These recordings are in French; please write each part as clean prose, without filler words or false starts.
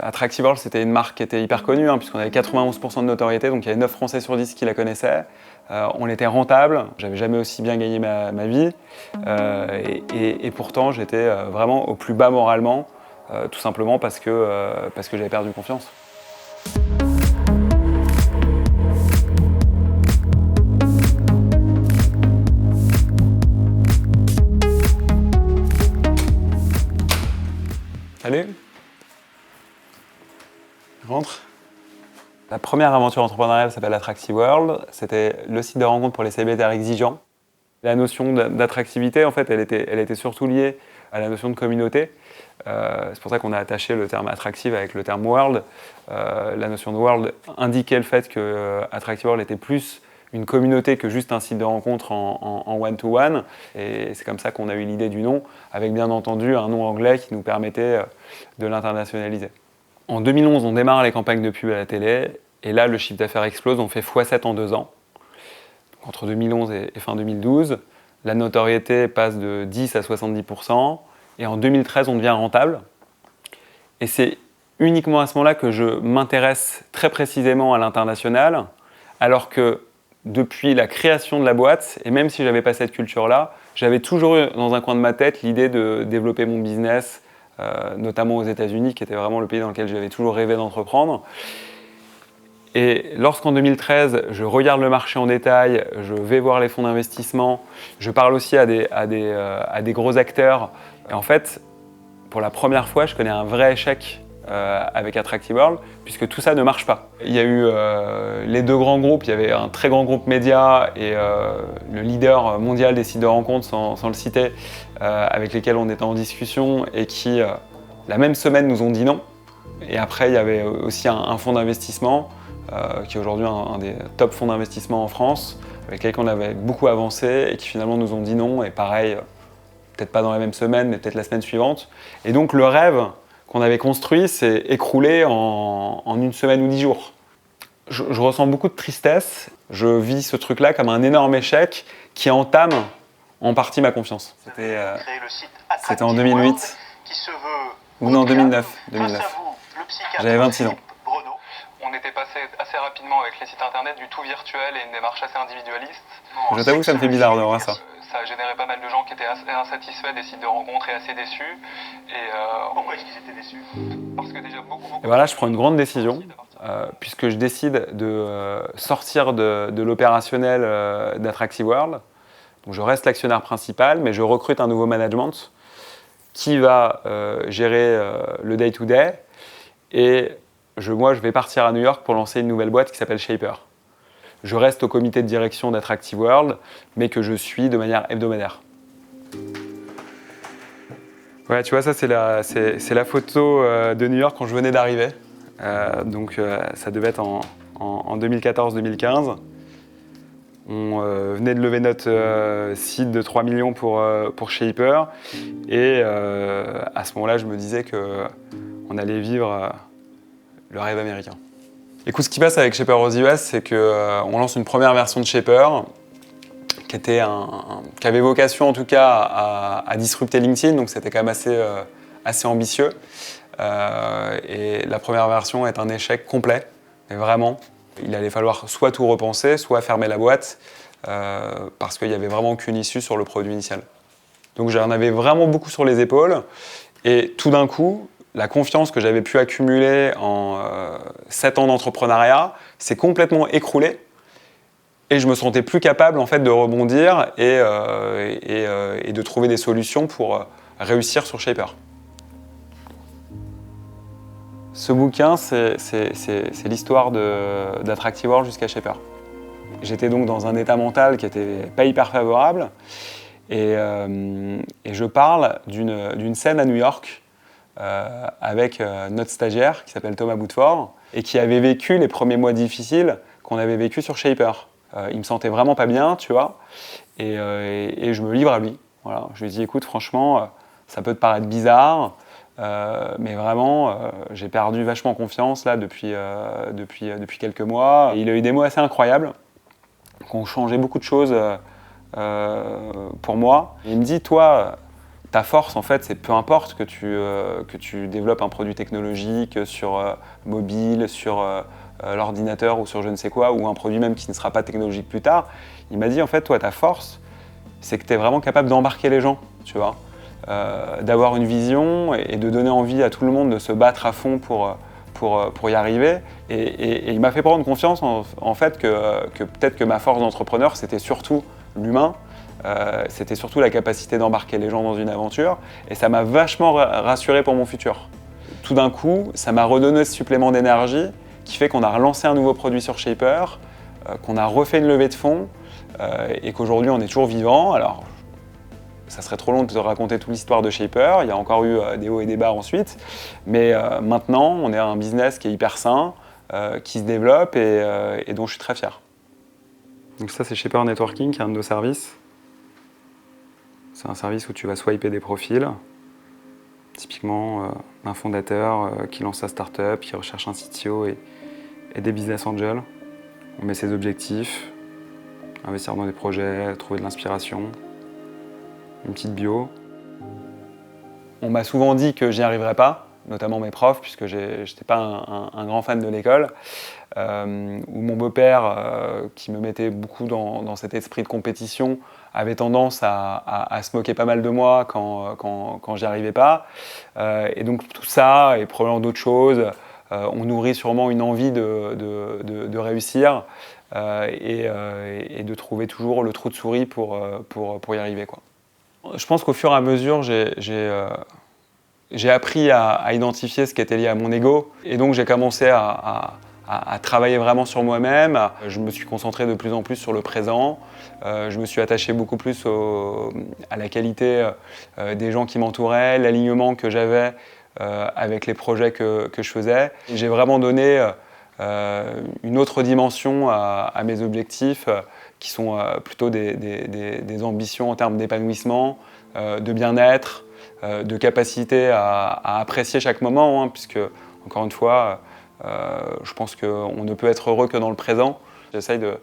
Attractive World, c'était une marque qui était hyper connue, puisqu'on avait 91% de notoriété, donc il y avait 9 Français sur 10 qui la connaissaient. On était rentable, j'avais jamais aussi bien gagné ma vie, et pourtant j'étais vraiment au plus bas moralement, tout simplement parce que j'avais perdu confiance. Salut. Rentre. La première aventure entrepreneuriale s'appelle Attractive World. C'était le site de rencontre pour les célibataires exigeants. La notion d'attractivité, en fait, elle était surtout liée à la notion de communauté. C'est pour ça qu'on a attaché le terme attractive avec le terme world. La notion de world indiquait le fait que Attractive World était plus une communauté que juste un site de rencontre en one-to-one. Et c'est comme ça qu'on a eu l'idée du nom, avec bien entendu un nom anglais qui nous permettait de l'internationaliser. En 2011, on démarre les campagnes de pub à la télé, et là, le chiffre d'affaires explose, on fait x7 en 2 ans. Donc, entre 2011 et fin 2012, la notoriété passe de 10 à 70%, et en 2013, on devient rentable. Et c'est uniquement à ce moment-là que je m'intéresse très précisément à l'international, alors que depuis la création de la boîte, et même si je n'avais pas cette culture-là, j'avais toujours eu dans un coin de ma tête l'idée de développer mon business, notamment aux États-Unis, qui était vraiment le pays dans lequel j'avais toujours rêvé d'entreprendre. Et lorsqu'en 2013, je regarde le marché en détail, je vais voir les fonds d'investissement, je parle aussi à des gros acteurs. Et en fait, pour la première fois, je connais un vrai échec avec Attractive World, puisque tout ça ne marche pas. Il y a eu les 2 grands groupes, il y avait un très grand groupe média et le leader mondial des sites de rencontres, sans le citer, avec lesquels on était en discussion et qui, la même semaine, nous ont dit non. Et après, il y avait aussi un fonds d'investissement, qui est aujourd'hui un des top fonds d'investissement en France, avec lesquels on avait beaucoup avancé et qui finalement nous ont dit non. Et pareil, peut-être pas dans la même semaine, mais peut-être la semaine suivante. Et donc le rêve qu'on avait construit s'est écroulé en 1 semaine ou 10 jours. Je ressens beaucoup de tristesse. Je vis ce truc-là comme un énorme échec qui entame en partie ma confiance. C'était en 2008. Ou non, 2009. J'avais 26 ans. On était passé assez rapidement avec les sites internet du tout virtuel et une démarche assez individualiste. Je t'avoue que ça me fait bizarre de voir ça. Ça a généré pas mal de gens qui étaient assez insatisfaits des sites de rencontres et assez déçus. Et pourquoi est-ce qu'ils étaient déçus? Parce que déjà beaucoup. Et voilà, je prends une grande décision, puisque je décide de sortir de l'opérationnel d'Attractive World. Donc je reste l'actionnaire principal, mais je recrute un nouveau management qui va gérer le day-to-day. Et moi, je vais partir à New York pour lancer une nouvelle boîte qui s'appelle Shaper. Je reste au comité de direction d'Attractive World, mais que je suis de manière hebdomadaire. Ouais, tu vois, ça c'est la photo de New York quand je venais d'arriver. Donc ça devait être en 2014-2015. On venait de lever notre seed de 3 millions pour Shaper. Et à ce moment-là, je me disais qu'on allait vivre le rêve américain. Écoute, ce qui passe avec Shaper aux US, c'est qu'on lance une première version de Shaper qui avait vocation en tout cas à disrupter LinkedIn, donc c'était quand même assez ambitieux. Et la première version est un échec complet, mais vraiment. Il allait falloir soit tout repenser, soit fermer la boîte, parce qu'il n'y avait vraiment aucune issue sur le produit initial. Donc j'en avais vraiment beaucoup sur les épaules, et tout d'un coup, la confiance que j'avais pu accumuler en 7 ans d'entrepreneuriat s'est complètement écroulée. Et je me sentais plus capable en fait, de rebondir et de trouver des solutions pour réussir sur Shaper. Ce bouquin, c'est l'histoire d'Attractive World jusqu'à Shaper. J'étais donc dans un état mental qui n'était pas hyper favorable. Et je parle d'une scène à New York avec notre stagiaire qui s'appelle Thomas Boutefort et qui avait vécu les premiers mois difficiles qu'on avait vécu sur Shaper. Il me sentait vraiment pas bien, tu vois, et je me livre à lui. Voilà. Je lui dis, écoute, franchement, ça peut te paraître bizarre, mais vraiment, j'ai perdu vachement confiance là depuis quelques mois. Et il a eu des mots assez incroyables qui ont changé beaucoup de choses pour moi. Et il me dit, toi, Ta force, en fait, c'est peu importe que tu développes un produit technologique sur mobile, sur l'ordinateur ou sur je ne sais quoi, ou un produit même qui ne sera pas technologique plus tard. Il m'a dit, en fait, toi, ta force, c'est que tu es vraiment capable d'embarquer les gens, tu vois, d'avoir une vision et de donner envie à tout le monde de se battre à fond pour y arriver. Et il m'a fait prendre confiance, en fait, que peut-être que ma force d'entrepreneur, c'était surtout l'humain. C'était surtout la capacité d'embarquer les gens dans une aventure et ça m'a vachement rassuré pour mon futur. Tout d'un coup, ça m'a redonné ce supplément d'énergie qui fait qu'on a relancé un nouveau produit sur Shaper, qu'on a refait une levée de fonds et qu'aujourd'hui on est toujours vivant. Alors, ça serait trop long de te raconter toute l'histoire de Shaper, il y a encore eu des hauts et des bas ensuite, mais maintenant on est un business qui est hyper sain, qui se développe et dont je suis très fier. Donc ça c'est Shaper Networking, qui est un de nos services. C'est un service où tu vas swiper des profils, typiquement un fondateur qui lance sa startup, qui recherche un CTO et des business angels. On met ses objectifs, investir dans des projets, trouver de l'inspiration, une petite bio. On m'a souvent dit que j'y arriverais pas, notamment mes profs, puisque je n'étais pas un grand fan de l'école. Où mon beau-père, qui me mettait beaucoup dans cet esprit de compétition, avait tendance à se moquer pas mal de moi quand j'y arrivais pas. Et donc tout ça, et probablement d'autres choses, on nourrit sûrement une envie de réussir et de trouver toujours le trou de souris pour y arriver, quoi. Je pense qu'au fur et à mesure, j'ai appris à identifier ce qui était lié à mon ego, et donc j'ai commencé à travailler vraiment sur moi-même. Je me suis concentré de plus en plus sur le présent. Je me suis attaché beaucoup plus à la qualité des gens qui m'entouraient, l'alignement que j'avais avec les projets que je faisais. J'ai vraiment donné une autre dimension à mes objectifs qui sont plutôt des ambitions en termes d'épanouissement, de bien-être, de capacité à apprécier chaque moment, hein, puisque, encore une fois, je pense qu'on ne peut être heureux que dans le présent. J'essaye de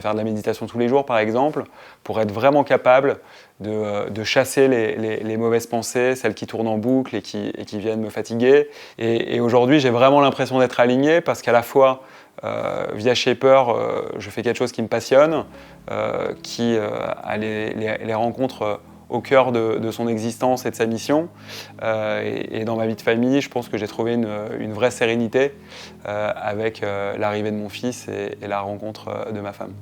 faire de la méditation tous les jours, par exemple, pour être vraiment capable de chasser les mauvaises pensées, celles qui tournent en boucle et qui viennent me fatiguer. Et aujourd'hui, j'ai vraiment l'impression d'être aligné parce qu'à la fois, via Shaper, je fais quelque chose qui me passionne, qui a les rencontres au cœur de son existence et de sa mission. Et dans ma vie de famille, je pense que j'ai trouvé une vraie sérénité avec l'arrivée de mon fils et la rencontre de ma femme.